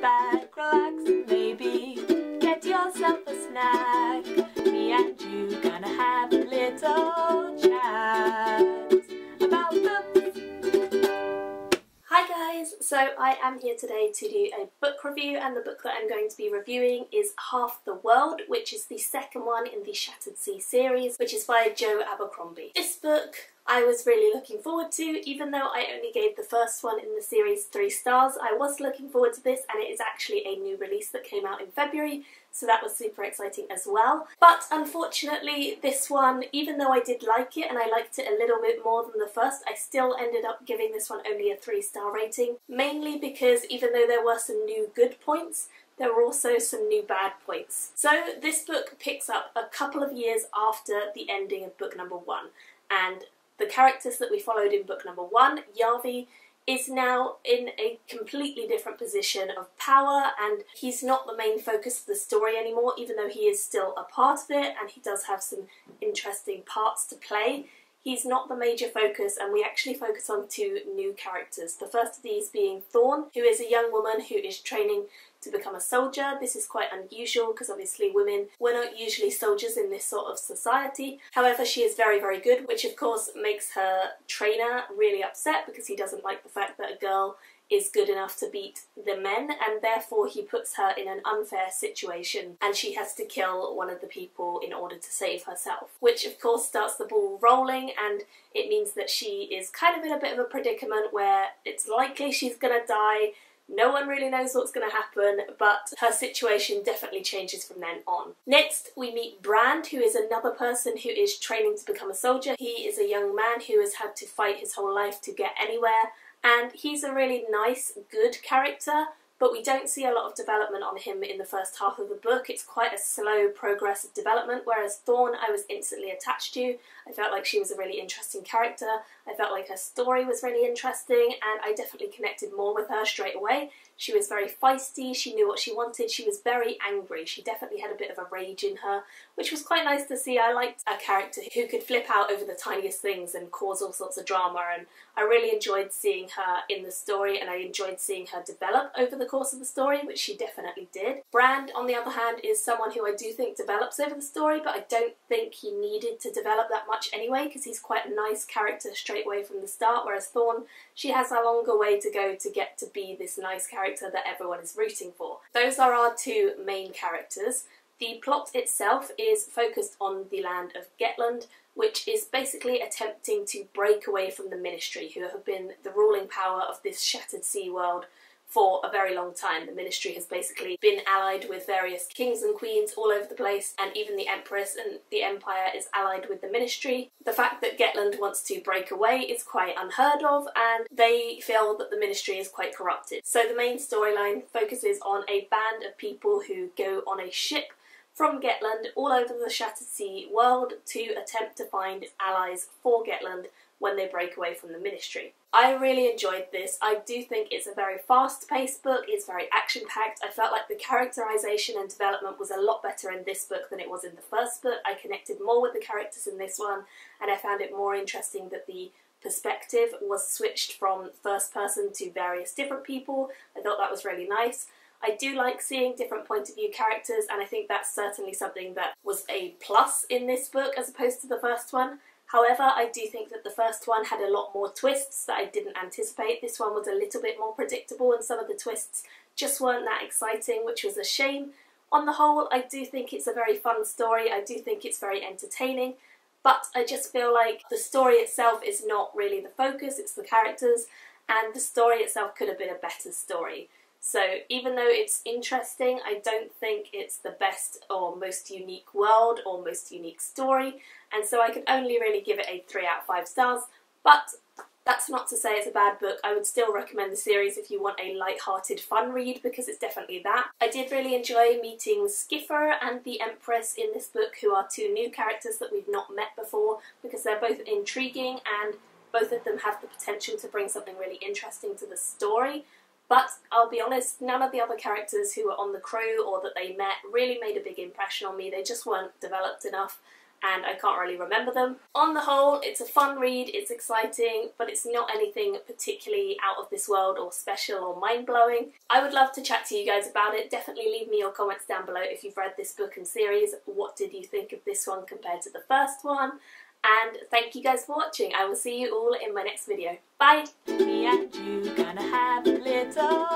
back, relax, and maybe get yourself a snack. Me and you gonna have a little chat about books. Hi guys, so I am here today to do a book review, and the book that I'm going to be reviewing is Half the World, which is the second one in the Shattered Sea series, which is by Joe Abercrombie. This book I was really looking forward to, even though I only gave the first one in the series 3 stars. I was looking forward to this, and it is actually a new release that came out in February, so that was super exciting as well. But unfortunately this one, even though I did like it and I liked it a little bit more than the first, I still ended up giving this one only a 3-star rating, mainly because even though there were some new good points, there were also some new bad points. So this book picks up a couple of years after the ending of book number 1, and the characters that we followed in book number 1, Yavi, is now in a completely different position of power, and he's not the main focus of the story anymore, even though he is still a part of it and he does have some interesting parts to play. He's not the major focus, and we actually focus on 2 new characters. The first of these being Thorn, who is a young woman who is training to become a soldier. This is quite unusual because obviously women were not usually soldiers in this sort of society. However, she is very, very good, which of course makes her trainer really upset because he doesn't like the fact that a girl is good enough to beat the men, and therefore he puts her in an unfair situation and she has to kill one of the people in order to save herself, which of course starts the ball rolling, and it means that she is kind of in a bit of a predicament where it's likely she's gonna die. No one really knows what's going to happen, but her situation definitely changes from then on. Next, we meet Brand, who is another person who is training to become a soldier. He is a young man who has had to fight his whole life to get anywhere, and he's a really nice, good character, but we don't see a lot of development on him in the first half of the book. It's quite a slow progress of development, whereas Thorn I was instantly attached to. I felt like she was a really interesting character. I felt like her story was really interesting, and I definitely connected more with her straight away. She was very feisty, she knew what she wanted, she was very angry. She definitely had a bit of a rage in her, which was quite nice to see. I liked a character who could flip out over the tiniest things and cause all sorts of drama, and I really enjoyed seeing her in the story, and I enjoyed seeing her develop over the course of the story, which she definitely did. Brand, on the other hand, is someone who I do think develops over the story, but I don't think he needed to develop that much anyway, because he's quite a nice character straight away from the start, whereas Thorn, she has a longer way to go to get to be this nice character that everyone is rooting for. Those are our 2 main characters. The plot itself is focused on the land of Getland, which is basically attempting to break away from the Ministry, who have been the ruling power of this Shattered Sea world for a very long time. The Ministry has basically been allied with various kings and queens all over the place, and even the Empress and the Empire is allied with the Ministry. The fact that Getland wants to break away is quite unheard of, and they feel that the Ministry is quite corrupted. So the main storyline focuses on a band of people who go on a ship from Getland all over the Shattered Sea world to attempt to find allies for Getland when they break away from the Ministry. I really enjoyed this. I do think it's a very fast-paced book, it's very action-packed. I felt like the characterisation and development was a lot better in this book than it was in the first book. I connected more with the characters in this one, and I found it more interesting that the perspective was switched from first person to various different people. I thought that was really nice. I do like seeing different point of view characters, and I think that's certainly something that was a plus in this book as opposed to the first one. However, I do think that the first one had a lot more twists that I didn't anticipate. This one was a little bit more predictable, and some of the twists just weren't that exciting, which was a shame. On the whole, I do think it's a very fun story. I do think it's very entertaining, but I just feel like the story itself is not really the focus, it's the characters, and the story itself could have been a better story. So even though it's interesting, I don't think it's the best or most unique world or most unique story, and so I can only really give it a 3 out of 5 stars, but that's not to say it's a bad book. I would still recommend the series if you want a light-hearted fun read, because it's definitely that. I did really enjoy meeting Skipper and the Empress in this book, who are 2 new characters that we've not met before, because they're both intriguing and both of them have the potential to bring something really interesting to the story. But I'll be honest, none of the other characters who were on the crew or that they met really made a big impression on me. They just weren't developed enough. and I can't really remember them. On the whole, it's a fun read, it's exciting, but it's not anything particularly out of this world or special or mind-blowing. I would love to chat to you guys about it. Definitely leave me your comments down below if you've read this book and series. What did you think of this one compared to the first one? And thank you guys for watching. I will see you all in my next video. Bye! Me and you gonna have a little